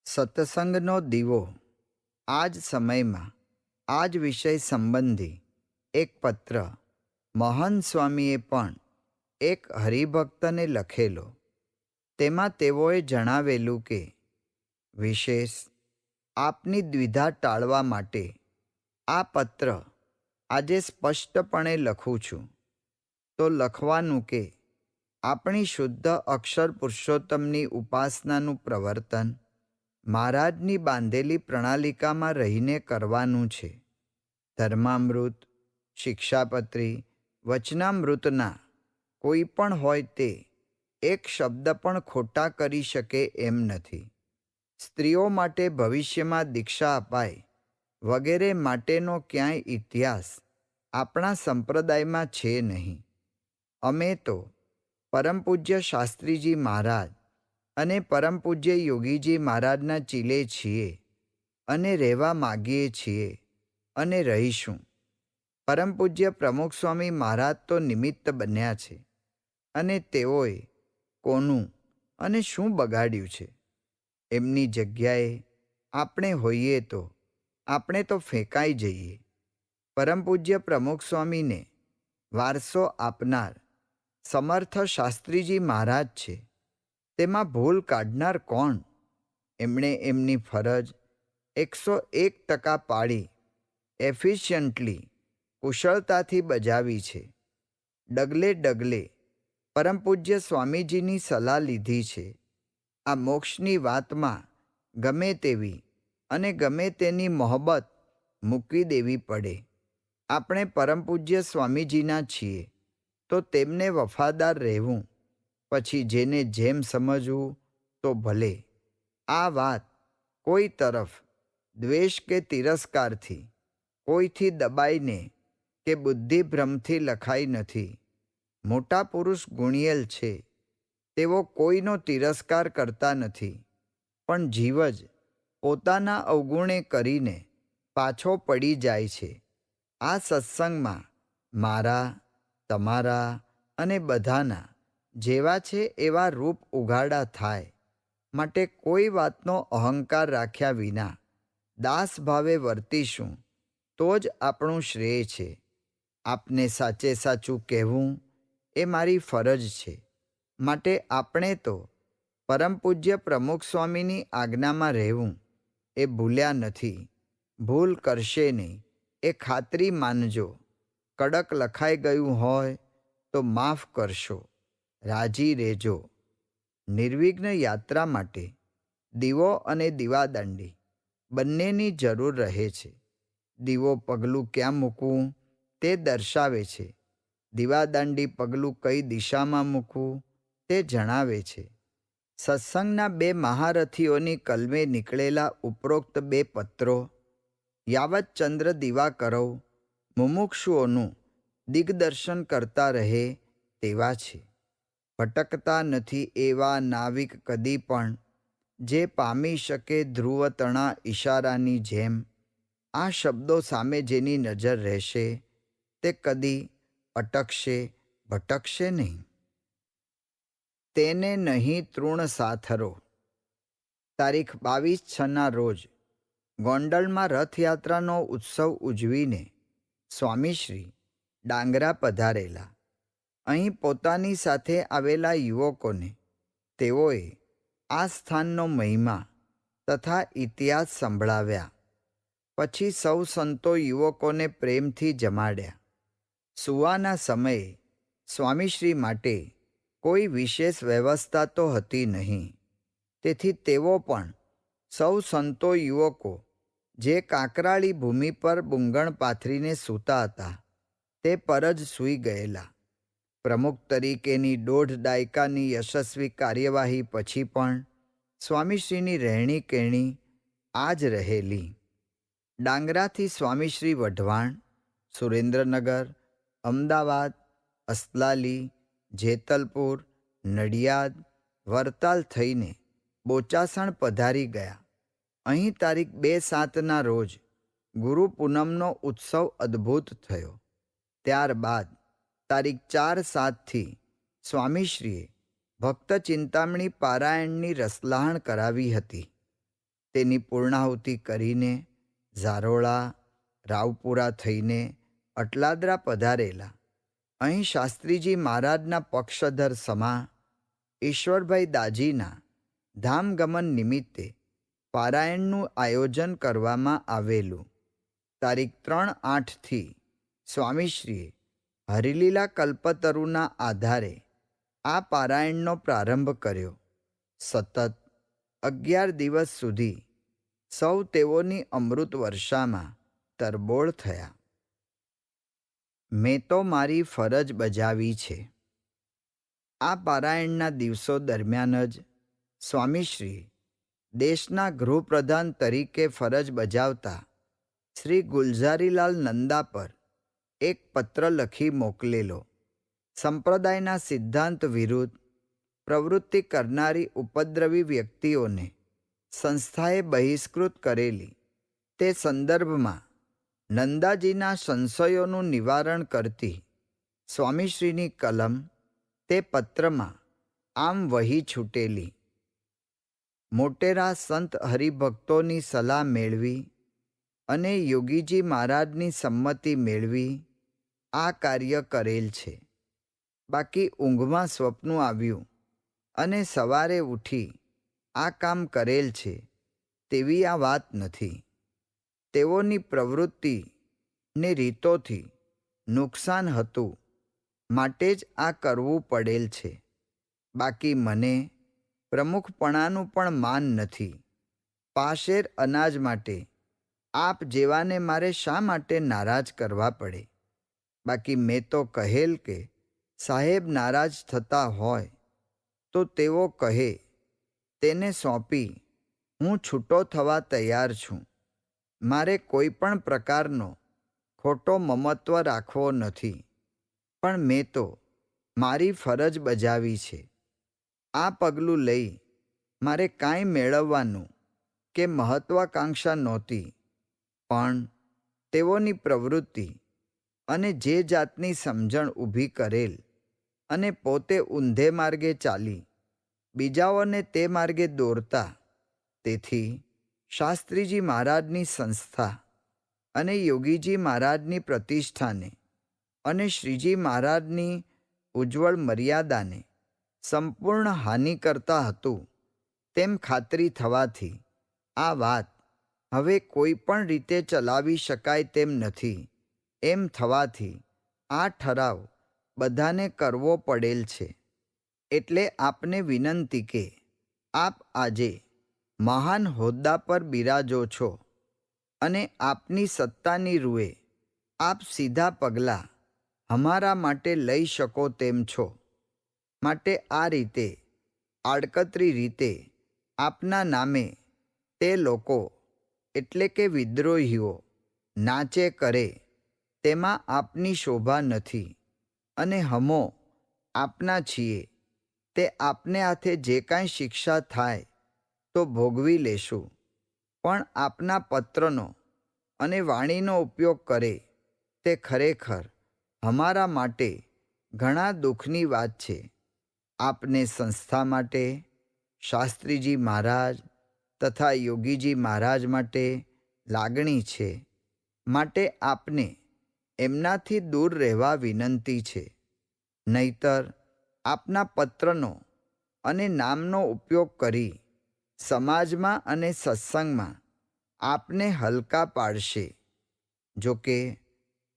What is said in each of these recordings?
સત્સંગનો દીવો. આ જ સમયમાં આ જ વિષય સંબંધી એક પત્ર મહંત સ્વામીએ પણ એક હરિભક્તને લખેલો. તેમાં તેઓએ જણાવેલું કે વિશેષ આપની દ્વિધા ટાળવા માટે આ પત્ર આજે સ્પષ્ટપણે લખું છું. તો લખવાનું કે આપણી શુદ્ધ અક્ષર પુરુષોત્તમની ઉપાસનાનું પ્રવર્તન મહારાજની બાંધેલી પ્રણાલિકામાં રહીને કરવાનું છે. ધર્મામૃત, શિક્ષાપત્રી, વચનામૃતના કોઈ પણ હોય તે એક શબ્દ પણ ખોટા કરી શકે એમ નથી. સ્ત્રીઓ માટે ભવિષ્યમાં દીક્ષા અપાય વગેરે માટેનો ક્યાંય ઇતિહાસ આપણા સંપ્રદાયમાં છે નહીં. અમે તો પરમ પૂજ્ય શાસ્ત્રીજી મહારાજ અને પરમ પૂજ્ય યોગીજી મહારાજના ચીલે છીએ અને રહેવા માગીએ છીએ અને રહીશું. પરમ પૂજ્ય પ્રમુખ સ્વામી મહારાજ તો નિમિત્ત બન્યા છે અને તેઓએ કોનું અને શું બગાડ્યું છે? એમની જગ્યાએ આપણે હોઈએ તો આપણે તો ફેંકાઈ જઈએ. પરમ પૂજ્ય પ્રમુખ સ્વામીને વારસો આપનાર સમર્થ શાસ્ત્રીજી મહારાજ છે. તેમાં ભૂલ કાઢનાર કોણ? એમણે એમની ફરજ 101% પાળી એફિશિયન્ટલી કુશળતાથી બજાવી છે. ડગલે ડગલે પરમ પૂજ્ય સ્વામીજીની સલાહ લીધી છે. આ મોક્ષની વાતમાં ગમે તેવી અને ગમે તેની મોહબ્બત મૂકવી દેવી પડે. આપણે પરમ પૂજ્ય સ્વામીજીના છીએ તો તેમને વફાદાર રહેવું. પછી જેને જેમ સમજવું તો ભલે. આ વાત કોઈ તરફ દ્વેષ કે તિરસ્કારથી, કોઈથી દબાઈને કે બુદ્ધિભ્રમથી લખાઈ નથી. મોટા પુરુષ ગુણિયેલ છે. તેઓ કોઈનો તિરસ્કાર કરતા નથી, પણ જીવ જ પોતાના અવગુણે કરીને પાછો પડી જાય છે. આ સત્સંગમાં મારા, તમારા અને બધાના જેવા છે એવા રૂપ ઉઘાડા થાય માટે કોઈ વાતનો અહંકાર રાખ્યા વિના દાસ ભાવે વર્તીશું તો જ આપણું શ્રેય છે. આપને સાચે સાચું કહેવું એ મારી ફરજ છે. માટે આપણે તો પરમ પૂજ્ય પ્રમુખ સ્વામીની આજ્ઞામાં રહેવું એ ભૂલ્યા નથી. ભૂલ કરશે નહીં એ ખાતરી માનજો. કડક લખાઈ ગયું હોય તો માફ કરશો. રાજી રહેજો. નિર્વિઘ્ન યાત્રા માટે દીવો અને દીવાદાંડી બંનેની જરૂર રહે છે. દીવો પગલું ક્યાં મૂકવું તે દર્શાવે છે. દીવાદાંડી પગલું કઈ દિશામાં મૂકવું તે જણાવે છે. સત્સંગના બે મહારથીઓની કલમે નીકળેલા ઉપરોક્ત બે પત્રો યાવત ચંદ્ર દિવાકરવ મુમુક્ષુઓનું દિગ્દર્શન કરતા રહે તેવા છે. ભટકતા નથી એવા નાવિક કદી પણ જે પામી શકે ધ્રુવતણા ઈશારાની જેમ. આ શબ્દો સામે જેની નજર રહેશે તે કદી અટકશે ભટકશે નહીં. તેને નહીં તૃણ સાથરો. તારીખ 22/6ના રોજ ગોંડલમાં રથયાત્રાનો ઉત્સવ ઉજવીને સ્વામીશ્રી ડાંગરા પધારેલા. અહીં પોતાની સાથે આવેલા યુવકોને તેઓએ આ સ્થાનનો મહિમા તથા ઇતિહાસ સંભળાવ્યા. પછી સૌ સંતો યુવકોને પ્રેમથી જમાડ્યા. સૂવાના સમયે સ્વામીશ્રી માટે કોઈ વિશેષ વ્યવસ્થા તો હતી નહીં. તેથી તેઓ પણ સૌ સંતો યુવકો જે કાંકરાળી ભૂમિ પર બુંગણ પાથરીને સૂતા હતા તે પર જ સૂઈ ગયેલા. પ્રમુખ તરીકેની 1.5 દાયકાની યશસ્વી કાર્યવાહી પછી પણ સ્વામીશ્રીની રહેણી કહેણી આ જ રહેલી. ડાંગરાથી સ્વામીશ્રી વઢવાણ, સુરેન્દ્રનગર, અમદાવાદ, અસલાલી, જેતલપુર, નડિયાદ, વરતાલ થઈને બોચાસણ પધારી ગયા. અહીં તારીખ 2/7ના રોજ ગુરુ પૂનમનો ઉત્સવ અદ્ભુત થયો. ત્યારબાદ તારીખ 4/7થી સ્વામીશ્રીએ ભક્ત ચિંતામણી પારાયણની રસલાહણ કરાવી હતી. તેની પૂર્ણાહુતિ કરીને ઝારોળા, રાવપુરા થઈને અટલાદરા પધારેલા. અહીં શાસ્ત્રીજી મહારાજના પક્ષધર સમા ઈશ્વરભાઈ દાજીના ધામગમન નિમિત્તે પારાયણનું આયોજન કરવામાં આવેલું. તારીખ 3/8થી સ્વામીશ્રીએ હરિલીલા કલ્પતરુના આધારે આ પારાયણનો પ્રારંભ કર્યો. સતત 11 દિવસ સુધી સૌ તેઓની અમૃત વર્ષામાં તરબોળ થયા. મેં તો મારી ફરજ બજાવી છે. આ પારાયણના દિવસો દરમિયાન જ સ્વામીશ્રીએ દેશના ગૃહપ્રધાન તરીકે ફરજ બજાવતા શ્રી ગુલઝારીલાલ નંદા પર એક પત્ર લખી મોકલેલો. સંપ્રદાયના સિદ્ધાંત વિરુદ્ધ પ્રવૃત્તિ કરનારી ઉપદ્રવી વ્યક્તિઓને સંસ્થાએ બહિષ્કૃત કરેલી. તે સંદર્ભમાં નંદાજીના સંશયોનું નિવારણ કરતી સ્વામીશ્રીની કલમ તે પત્રમાં આમ વહી છૂટેલી. મોટેરા સંત હરિભક્તોની સલાહ મેળવી અને યોગીજી મહારાજની સંમતિ મેળવી આ કાર્ય કરેલ છે. બાકી ઊંઘમાં સ્વપ્નું આવ્યું અને સવારે ઉઠી આ કામ કરેલ છે તેવી આ વાત નથી. તેઓની પ્રવૃત્તિ ને રીતોથી નુકસાન હતું માટે જ આ કરવું પડેલ છે. બાકી મને પ્રમુખપણાનું પણ માન નથી. પાશેર અનાજ માટે આપ જેવાને મારે શા માટે નારાજ કરવા પડે? બાકી મેં તો કહેલ કે સાહેબ નારાજ થતા હોય તો તેઓ કહે તેને સોંપી હું છૂટો થવા તૈયાર છું. મારે કોઈ પણ પ્રકારનો ખોટો મમત્વ રાખવો નથી. પણ મેં તો મારી ફરજ બજાવી છે. આ પગલું લઈ મારે કાંઈ મેળવવાનું કે મહત્વાકાંક્ષા નહોતી. પણ તેઓની પ્રવૃત્તિ અને જે જાતની સમજણ ઊભી કરેલ અને પોતે ઊંધે માર્ગે ચાલી બીજાઓને તે માર્ગે દોરતા, તેથી શાસ્ત્રીજી મહારાજની સંસ્થા અને યોગીજી મહારાજની પ્રતિષ્ઠાને અને શ્રીજી મહારાજની ઉજ્જવળ મર્યાદાને સંપૂર્ણ હાનિ કરતા હતું તેમ ખાતરી થવાથી આ વાત હવે કોઈ પણ રીતે ચલાવી શકાય તેમ નથી એમ થવાથી આ ઠરાવ બધાને કરવો પડેલ છે. એટલે આપને વિનંતી કે આપ આજે મહાન હોદ્દા પર બિરાજો છો અને આપની સત્તાની રૂએ આપ સીધા પગલાં અમારા માટે લઈ શકો તેમ છો. માટે આ રીતે આડકતરી રીતે આપના નામે તે લોકો એટલે કે વિદ્રોહીઓ નાચે કરે તેમાં આપની શોભા નથી. અને હમો આપના છીએ તે આપને હાથે જે કાંઈ શિક્ષા થાય તો ભોગવી લેશું. પણ આપના પત્રનો અને વાણીનો ઉપયોગ કરે તે ખરેખર અમારા માટે ઘણા દુઃખની વાત છે. આપને સંસ્થા માટે, શાસ્ત્રીજી મહારાજ તથા યોગીજી મહારાજ માટે લાગણી છે, માટે આપને એમનાથી દૂર રહેવા વિનંતી છે. નહીતર આપના પત્રનો અને નામનો ઉપયોગ કરી સમાજમાં અને સત્સંગમાં આપને હલકા પાડશે. જોકે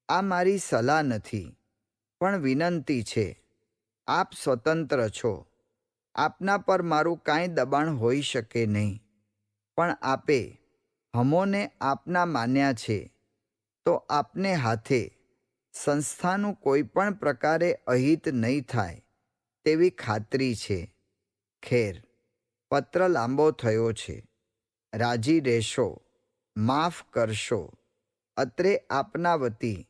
આ મારી સલાહ નથી, પણ વિનંતી છે. આપ સ્વતંત્ર છો. આપના પર મારું કાંઈ દબાણ હોઈ શકે નહીં. પણ આપે હમોને આપના માન્યા છે, તો આપને હાથે સંસ્થાનું કોઈ પણ પ્રકારે અહિત નહીં થાય તેવી ખાતરી છે. ખેર, પત્ર લાંબો થયો છે. રાજી રહેશો, માફ કરશો. અત્રે આપના વતી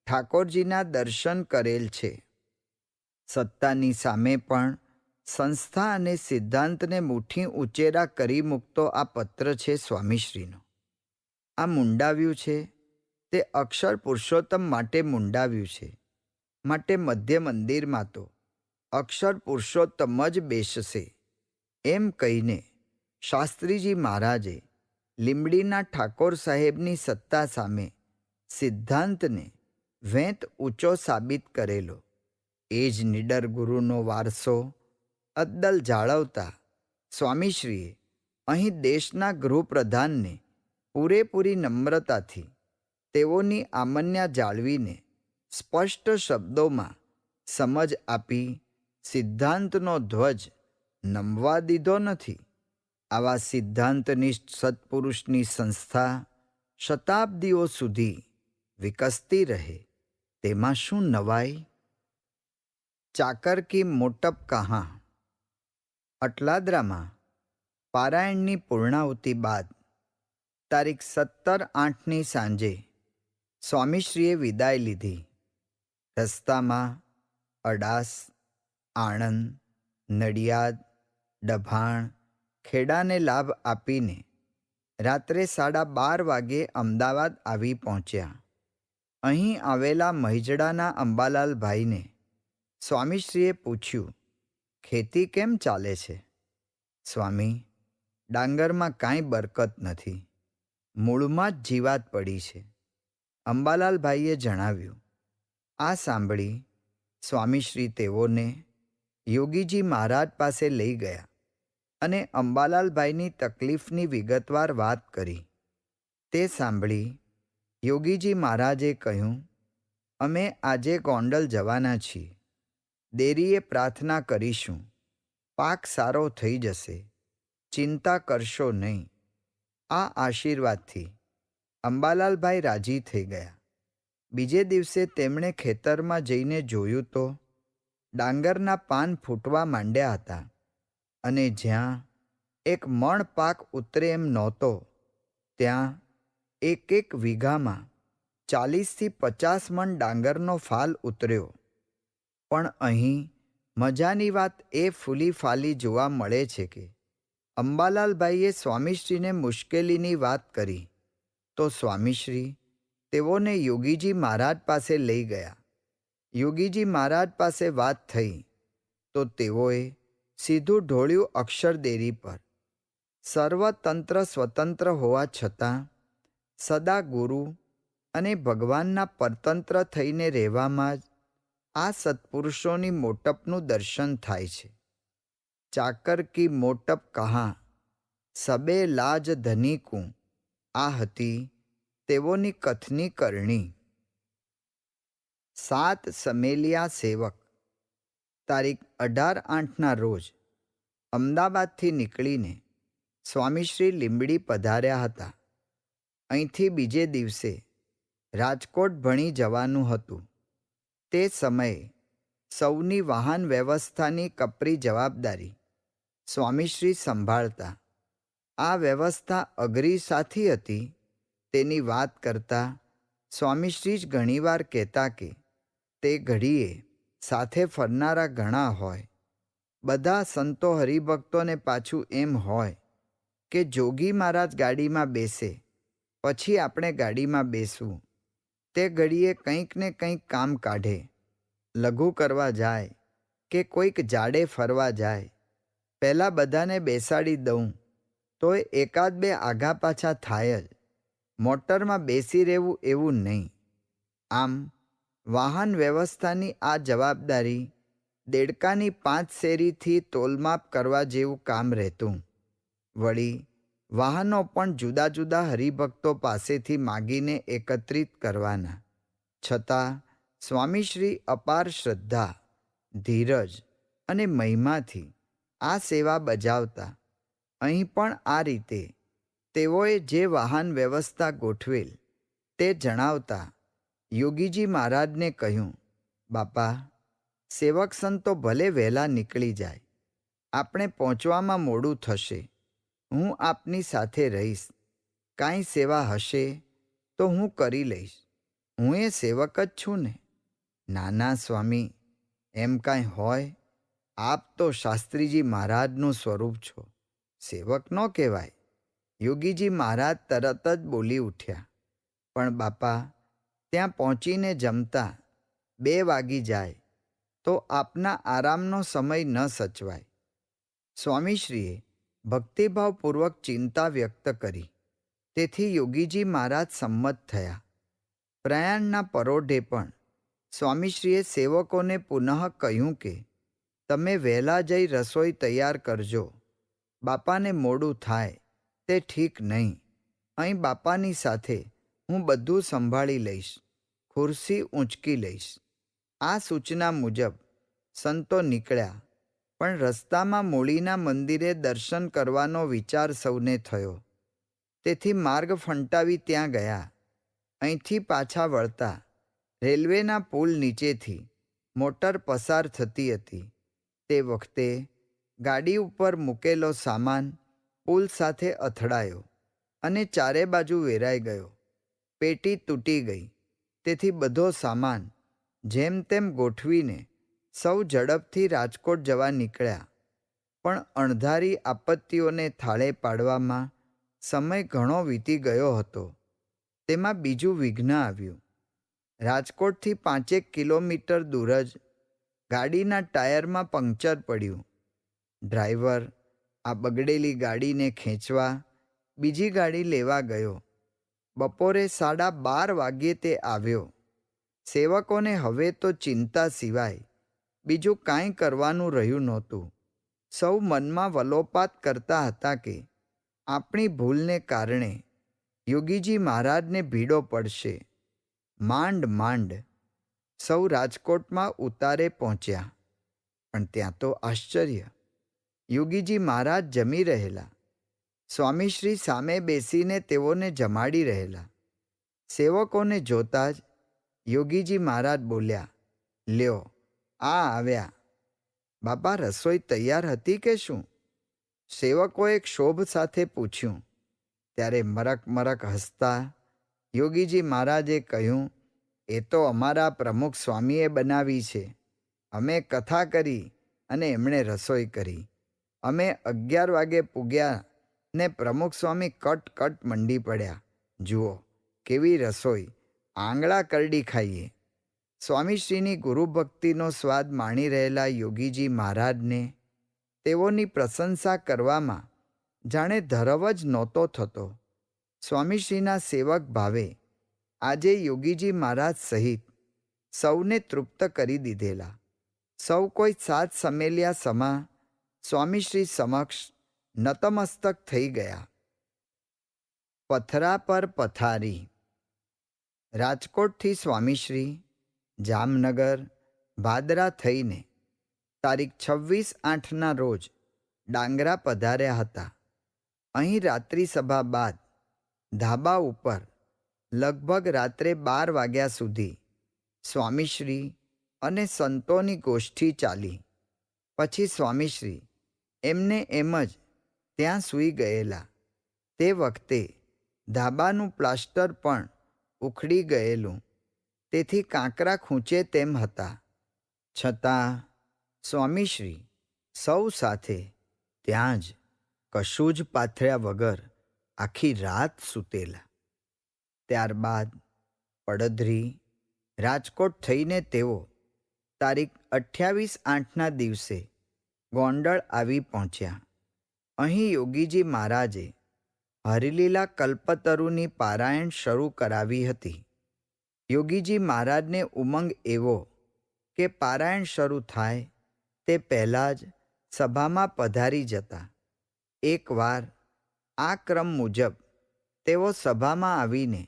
ઠાકોરજીના દર્શન કરેલ છે. સત્તાની સામે પણ સંસ્થા અને સિદ્ધાંતને મુઠ્ઠી ઉચેરા કરી મૂકતો આ પત્ર છે સ્વામીશ્રીનો. આ મુંડાવ્યું છે તે અક્ષર પુરુષોત્તમ માટે મુંડાવ્યું છે. માટે મધ્ય મંદિરમાં તો અક્ષર પુરુષોત્તમ જ બેસશે. એમ કહીને શાસ્ત્રીજી મહારાજે લીંબડીના ઠાકોર સાહેબની સત્તા સામે સિદ્ધાંતને વેંત ઊંચો સાબિત કરેલો. એ જ નિડર ગુરુનો વારસો અદ્દલ જાળવતા સ્વામીશ્રીએ અહીં દેશના ગૃહપ્રધાનને પૂરેપૂરી નમ્રતાથી તેઓની આમન્યા જાળવીને સ્પષ્ટ શબ્દોમાં સમજ આપી સિદ્ધાંતનો ધ્વજ નમવા દીધો નથી. આવા સિદ્ધાંતનિષ્ઠ સત્પુરુષની સંસ્થા શતાબ્દીઓ સુધી વિકસતી રહે તેમાં શું નવાઈ? ચાકર કી મોટપ કહાં. અટલાદરામાં પારાયણની પૂર્ણાહુતિ બાદ તારીખ 17/8ની સાંજે સ્વામીશ્રીએ વિદાય લીધી. રસ્તામાં અડાસ, આણંદ, નડિયાદ, ડભાણ, ખેડાને લાભ આપીને રાત્રે 12:30 વાગ્યે અમદાવાદ આવી પહોંચ્યા. અહીં આવેલા મહિજડાના અંબાલાલભાઈને સ્વામીશ્રીએ પૂછ્યું, ખેતી કેમ ચાલે છે? સ્વામી, ડાંગરમાં કાંઈ બરકત નથી. મૂળમાં જ જીવાત પડી છે. અંબાલાલભાઈએ જણાવ્યું. આ સાંભળી સ્વામીશ્રી તેઓને યોગીજી મહારાજ પાસે લઈ ગયા અને અંબાલાલભાઈની તકલીફની વિગતવાર વાત કરી. તે સાંભળી યોગીજી મહારાજે કહ્યું, અમે આજે ગોંડલ જવાના છીએ. દેરીએ પ્રાર્થના કરીશું. પાક સારો થઈ જશે. ચિંતા કરશો નહીં. આ આશીર્વાદથી અંબાલાલભાઈ રાજી થઈ ગયા. બીજે દિવસે તેમણે ખેતરમાં જઈને જોયું તો ડાંગરના પાન ફૂટવા માંડ્યા હતા અને જ્યાં એક મણ પાક ઉતરે એમ નહોતો ત્યાં એક વીઘામાં 40થી 50 મણ ડાંગરનો ફાલ ઉતર્યો. પણ અહીં મજાની વાત એ ફૂલી ફાલી જોવા મળે છે કે અંબાલાલભાઈએ સ્વામીશ્રીને મુશ્કેલીની વાત કરી તો સ્વામીશ્રી તેઓને યોગીજી મહારાજ પાસે લઈ ગયા. યોગીજી મહારાજ પાસે વાત થઈ તો તેઓએ સીધું ઢોળ્યું અક્ષરદેરી પર. સર્વતંત્ર સ્વતંત્ર હોવા છતાં સદા ગુરુ અને ભગવાનના પરતંત્ર થઈને રહેવામાં જ આ સત્પુરુષોની મોટપનું દર્શન થાય છે. ચાકર કી મોટપ કહાં, સબે લાજ ધનિકું. આ હતી તેઓની કથની કરણી. 7 સમેલિયા સેવક. તારીખ 18/8ના રોજ અમદાવાદથી નીકળીને સ્વામીશ્રી લીંબડી પધાર્યા હતા. અહીંથી બીજે દિવસે રાજકોટ ભણી જવાનું હતું. તે સમયે સૌની વાહન વ્યવસ્થાની કપરી જવાબદારી સ્વામીશ્રી સંભાળતા. આ વ્યવસ્થા અઘરી સાથી હતી તેની વાત કરતા સ્વામીશ્રી જ ઘણીવાર કહેતા કે તે ઘડીએ સાથે ફરનારા ઘણા હોય. બધા સંતો હરિભક્તોને પાછું એમ હોય કે જોગી મહારાજ ગાડીમાં બેસે પછી આપણે ગાડીમાં બેસવું. તે ઘડીએ કંઈક ને કંઈક કામ કાઢે. લઘુ કરવા જાય કે કોઈક જાડે ફરવા જાય, પહેલાં બધાને બેસાડી દઉં તોય એકાદ બે આઘા પાછા થાય જ. મોટરમાં બેસી રહેવું એવું નહીં. આમ વાહન વ્યવસ્થાની આ જવાબદારી દેડકાની 5 શેરીથી તોલમાપ કરવા જેવું કામ રહેતું. વળી વાહનો પણ જુદા જુદા હરિભક્તો પાસેથી માગીને એકત્રિત કરવાના. છતાં સ્વામીશ્રી અપાર શ્રદ્ધા, ધીરજ અને મહિમાથી આ સેવા બજાવતા. અહીં પણ આ રીતે તેઓએ જે વાહન વ્યવસ્થા ગોઠવેલ તે જણાવતા યોગીજી મહારાજને કહ્યું, બાપા, સેવક સંતો ભલે વહેલા નીકળી જાય, આપણે પહોંચવામાં મોડું થશે. હું આપની સાથે રહીશ. કાંઈ સેવા હશે તો હું કરી લઈશ. હું એ સેવક જ છું ને. ના ના સ્વામી, એમ કાંઈ હોય? આપ તો શાસ્ત્રીજી મહારાજનું સ્વરૂપ છો, સેવક ન કહેવાય. યોગીજી મહારાજ તરત જ બોલી ઉઠ્યા, પણ બાપા, ત્યાં પહોંચીને જમતા 2 વાગી જાય તો આપના આરામનો સમય ન સચવાય. સ્વામીશ્રીએ ભક્તિભાવપૂર્વક ચિંતા વ્યક્ત કરી. તેથી યોગીજી મહારાજ સંમત થયા. પ્રયાણના પરોઢે પણ સ્વામીશ્રીએ સેવકોને પુનઃ કહ્યું કે તમે વહેલા જઈ રસોઈ તૈયાર કરજો. બાપાને મોડું થાય તે ઠીક નહીં. અહીં બાપાની સાથે હું બધું સંભાળી લઈશ, ખુરશી ઊંચકી લઈશ. આ સૂચના મુજબ સંતો નીકળ્યા. પણ રસ્તામાં મૂળીના મંદિરે દર્શન કરવાનો વિચાર સૌને થયો. તેથી માર્ગ ફંટાવી ત્યાં ગયા. અહીંથી પાછા વળતા રેલવેના પુલ નીચેથી મોટર પસાર થતી હતી. તે વખતે ગાડી ઉપર મૂકેલો સામાન પુલ સાથે અથડાયો અને ચારે બાજુ વેરાઈ ગયો. પેટી તૂટી ગઈ. તેથી બધો સામાન જેમ તેમ ગોઠવીને સૌ ઝડપથી રાજકોટ જવા નીકળ્યા. પણ અણધારી આપત્તિઓને થાળે પાડવામાં સમય ઘણો વીતી ગયો હતો. તેમાં બીજું વિઘ્ન આવ્યું. રાજકોટથી 5 કિલોમીટર દૂર જ ગાડીના ટાયરમાં પંક્ચર પડ્યું. ડ્રાઈવર આ બગડેલી ગાડીને ખેંચવા બીજી ગાડી લેવા ગયો. બપોરે 12:30 વાગ્યે તે આવ્યો. સેવકોને હવે તો ચિંતા સિવાય બીજું કાંઈ કરવાનું રહ્યું નહોતું. સૌ મનમાં વલોપાત કરતા હતા કે આપણી ભૂલને કારણે યોગીજી મહારાજને ભીડો પડશે. માંડ માંડ સૌ રાજકોટમાં ઉતારે પહોંચ્યા. પણ ત્યાં તો આશ્ચર્ય! યોગીજી મહારાજ જમી રહેલા. સ્વામીશ્રી સામે બેસીને તેઓને જમાડી રહેલા. સેવકોને જોતા જ યોગીજી મહારાજ બોલ્યા, લ્યો, આ આવ્યા. બાપા, રસોઈ તૈયાર હતી કે શું? સેવકોએ ક્ષોભ સાથે પૂછ્યું. ત્યારે મરક મરક હસતા યોગીજી મહારાજે કહ્યું, એ તો અમારા પ્રમુખ સ્વામીએ બનાવી છે. અમે કથા કરી અને એમણે રસોઈ કરી. અમે 11 વાગે પૂગ્યા ને પ્રમુખ સ્વામી કટ મંડી પડ્યા. જુઓ કેવી રસોઈ, આંગળા કરડી ખાઈએ. સ્વામીશ્રીની ગુરુભક્તિનો સ્વાદ માણી રહેલા યોગીજી મહારાજને તેઓની પ્રશંસા કરવામાં જાણે ધરવ જ નહોતો થતો. સ્વામીશ્રીના સેવક ભાવે આજે યોગીજી મહારાજ સહિત સૌને તૃપ્ત કરી દીધેલા. સૌ કોઈ સાત સમેલ્યા સમા સ્વામીશ્રી સમક્ષ નતમસ્તક થઈ ગયા. પથરા પર પથારી. રાજકોટથી સ્વામીશ્રી જામનગર, ભાદરા થઈને તારીખ 26/8ના રોજ ડાંગરા પધાર્યા હતા. અહીં રાત્રિ સભા બાદ ધાબા ઉપર લગભગ રાત્રે 12 વાગ્યા સુધી સ્વામીશ્રી અને સંતોની ગોષ્ઠી ચાલી. પછી સ્વામીશ્રી એમને એમ જ ત્યાં સૂઈ ગયેલા. તે વખતે ધાબાનું પ્લાસ્ટર પણ ઉખડી ગયેલું, તેથી કાંકરા ખૂંચે તેમ હતા. છતાં સ્વામીશ્રી સૌ સાથે ત્યાં જ કશું જ પાથર્યા વગર આખી રાત સૂતેલા. ત્યારબાદ પડધરી, રાજકોટ થઈને તેઓ તારીખ 28/8ના દિવસે ગોંડલ આવી પહોંચ્યા. અહીં યોગીજી મહારાજે હરિલીલા કલ્પતરુની પારાયણ શરૂ કરાવી હતી. યોગીજી મહારાજને ઉમંગ એવો કે પારાયણ શરૂ થાય તે પહેલાં જ સભામાં પધારી જતા. એકવાર આ ક્રમ મુજબ તેઓ સભામાં આવીને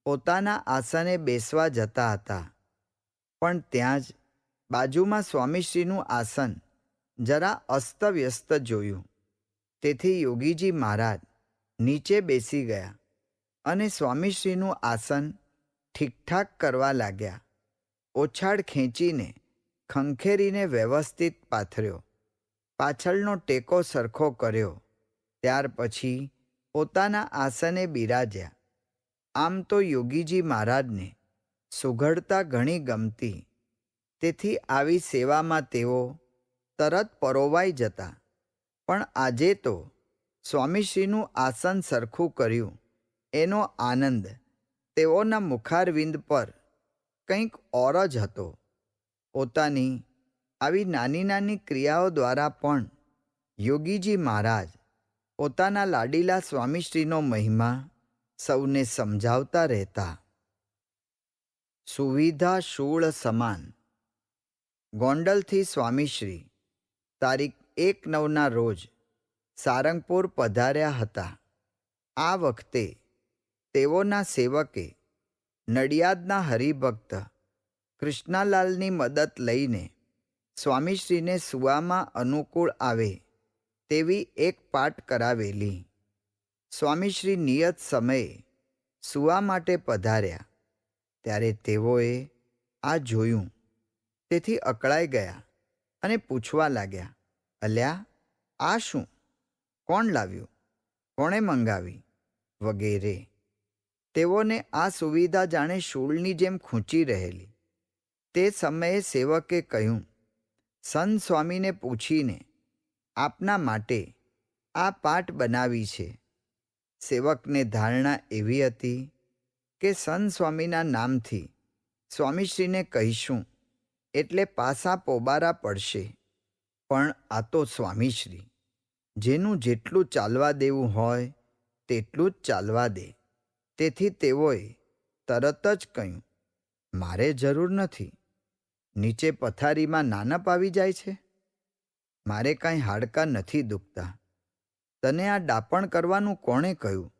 પોતાના આસને બેસવા જતા હતા, પણ ત્યાં જ બાજુમાં સ્વામીશ્રીનું આસન જરા અસ્તવ્યસ્ત જોયું. તેથી યોગીજી મહારાજ નીચે બેસી ગયા અને સ્વામીશ્રીનું આસન ઠીકઠાક કરવા લાગ્યા. ઓછાડ ખેંચીને ખંખેરીને વ્યવસ્થિત પાથર્યો, પાછળનો ટેકો સરખો કર્યો. ત્યાર પછી પોતાના આસને બિરાજ્યા. આમ તો યોગીજી મહારાજને સુઘડતા ઘણી ગમતી, તેથી આવી સેવામાં તેઓ તરત પરોવાઈ જતા. પણ આજે તો સ્વામીશ્રીનું આસન સરખું કર્યું એનો આનંદ તેઓના મુખારવિંદ પર કંઈક ઓર જ હતો. પોતાની આવી નાની નાની ક્રિયાઓ દ્વારા પણ યોગીજી મહારાજ પોતાના લાડીલા સ્વામીશ્રીનો મહિમા સૌને સમજાવતા રહેતા. સુવિધા શૂળ સમાન. ગોંડલથી સ્વામીશ્રી તારીખ 1/9ના રોજ સારંગપુર પધાર્યા હતા. આ વખતે તેઓના સેવકે નડિયાદના હરિભક્ત કૃષ્ણાલાલની મદદ લઈને સ્વામીશ્રીને સૂવામાં અનુકૂળ આવે તેવી એક પાટ કરાવેલી. સ્વામીશ્રી નિયત સમયે સૂવા માટે પધાર્યા ત્યારે તેઓએ આ જોયું. તેથી અકળાઈ ગયા અને પૂછવા લાગ્યા, અલ્યા, આ શું? કોણ લાવ્યું? કોણે મંગાવી? વગેરે. તેઓને આ સુવિધા જાણે શૂળની જેમ ખૂંચી રહેલી. તે સમયે સેવકે કહ્યું, સંત સ્વામીને પૂછીને આપના માટે આ પાટ બનાવી છે. સેવકને ધારણા એવી હતી કે સંત સ્વામીના નામથી સ્વામીશ્રીને કહીશું એટલે પાસા પોબારા પડશે. પણ આ તો સ્વામીશ્રી, જેનું જેટલું ચાલવા દેવું હોય તેટલું જ ચાલવા દે. તેથી તેઓએ તરત જ કહ્યું, મારે જરૂર નથી. નીચે પથારીમાં નાનપ આવી જાય છે. મારે કાંઈ હાડકાં નથી દુખતા. તને આ ડાપણ કરવાનું કોણે કહ્યું?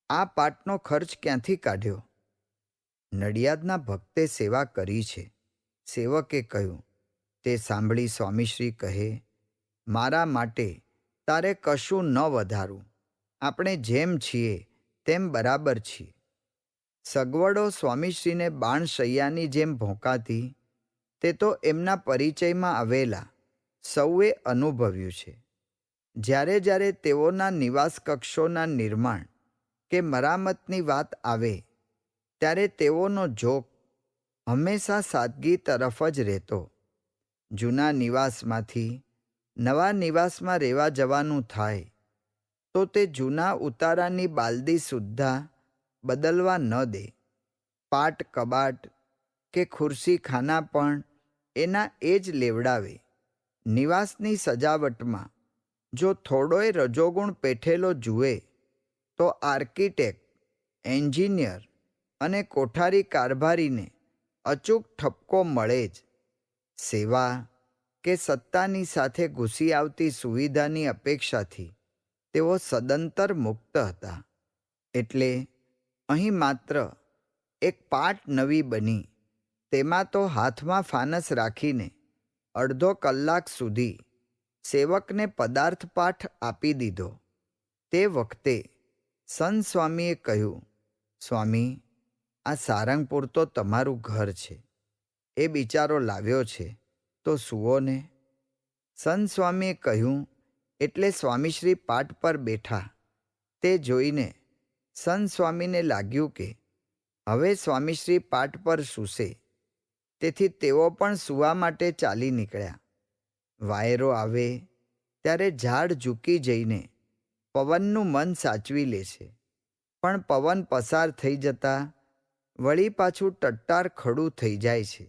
આ પાટનો ખર્ચ ક્યાંથી કાઢ્યો? નડિયાદના ભક્તે સેવા કરી છે. સેવકે કહ્યું. તે સાંભળી સ્વામીશ્રી કહે, મારા માટે તારે કશું ન વધારું. આપણે જેમ છીએ તેમ બરાબર છીએ. સગવડો સ્વામીશ્રીને બાણશૈયાની જેમ ભોંકાતી તે તો એમના પરિચયમાં આવેલા સૌએ અનુભવ્યું છે. જ્યારે જ્યારે તેઓના નિવાસ કક્ષોના નિર્માણ કે મરામતની વાત આવે ત્યારે તેઓનો ઝોક હંમેશા સાદગી તરફ જ રહેતો. જૂના નિવાસમાંથી નવા નિવાસમાં રહેવા જવાનું થાય તો તે જૂના ઉતારાની બાલદી સુદ્ધા બદલવા ન દે. પાટ કબાટ કે ખુરશી ખાના પણ એના એ જ લેવડાવે. નિવાસની સજાવટમાં જો થોડોય રજોગુણ પેઠેલો જુએ તો આર્કિટેક્ટ, એન્જિનિયર અને કોઠારી કારભારીને અચૂક ઠપકો મળે જ. સેવા કે સત્તાની સાથે ઘૂસી આવતી સુવિધાની અપેક્ષાથી તેઓ સદંતર મુક્ત હતા. એટલે અહીં માત્ર એક પાટ નવી બની, તેમાં તો હાથમાં ફાનસ રાખીને અડધો કલાક સુધી સેવકને પદાર્થ પાઠ આપી દીધો. તે વખતે સંત સ્વામીએ કહ્યું, સ્વામી, આ સારંગપુર તો તમારું ઘર છે. એ બિચારો લાવ્યો છે તો સૂવો ને. સંત સ્વામીએ કહ્યું એટલે સ્વામીશ્રી પાટ પર બેઠા. તે જોઈને સંત સ્વામીને લાગ્યું કે હવે સ્વામીશ્રી પાટ પર સૂશે. તેથી તેઓ પણ સૂવા માટે ચાલી નીકળ્યા. વાયરો આવે ત્યારે ઝાડ ઝૂકી જઈને પવનનું મન સાચવી લે છે, પણ પવન પસાર થઈ જતા વળી પાછું ટટ્ટાર ખડું થઈ જાય છે.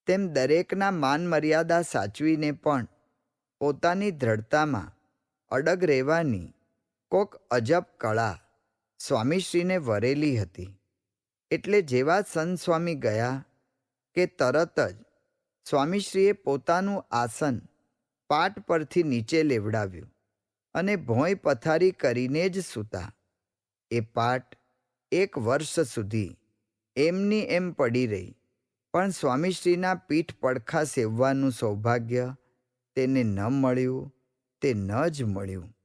તેમ દરેકના માન મર્યાદા સાચવીને પણ પોતાની દ્રઢતામાં અડગ રહેવાની કોક અજબ કળા સ્વામીશ્રીને વરેલી હતી. એટલે જેવા સંત સ્વામી ગયા કે તરત જ સ્વામીશ્રીએ પોતાનું આસન પાટ પરથી નીચે લેવડાવ્યું અને ભોંય પથારી કરીને જ સૂતા. એ પાટ 1 વર્ષ સુધી એમની એમ પડી રહી, પણ સ્વામીશ્રીના પીઠ પડખા સેવવાનું સૌભાગ્ય તેને ન મળ્યું, તે ન જ મળ્યું.